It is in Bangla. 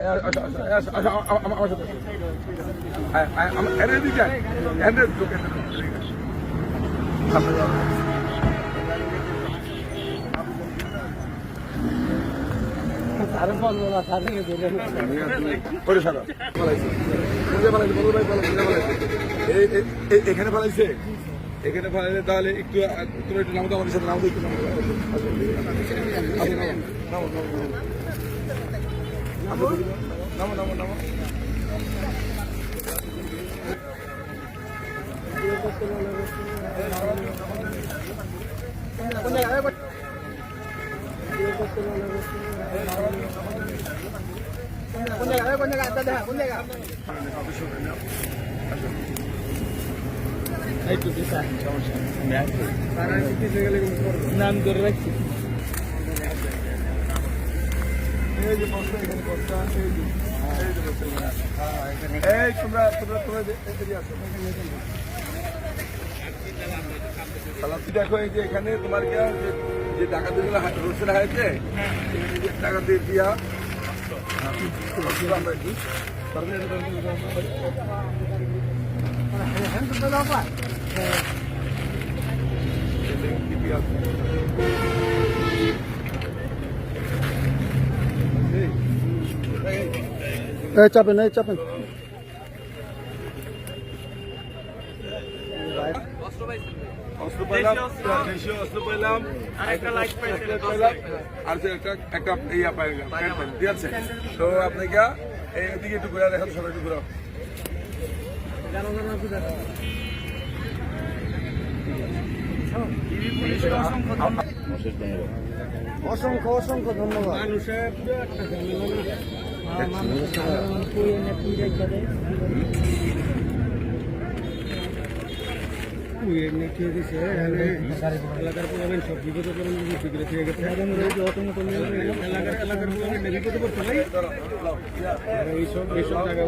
আমার সাথে এখানে ফেলাইছে এখানে ফেলাইলে তাহলে একটু তুমি একটু নামতো আমাদের সাথে নামতো একটু নামো নামো নামো নাম ধরে রাখছি দেখো এই যে এখানে তোমার যে ডাকাতিগুলো রোডসের হয়েছে ডাকাতি দিয়া চাপেন চাপেন অস্ত্র পাইলাম দেশীয় অস্ত্র পাইলাম আর একটা ইয়া পাইলাম ঠিক আছে তো আপনাকে এইদিকে একটু ঘুরে দেখান সবাই একটু ঘুরো অসংখ্য অসংখ্য ধন্যবাদ এলাকার প্রধান সব বিগত করেন বিক্রি থেকে গেছে এলাকার প্রধান বিগত করতে ভাই এইসব জায়গা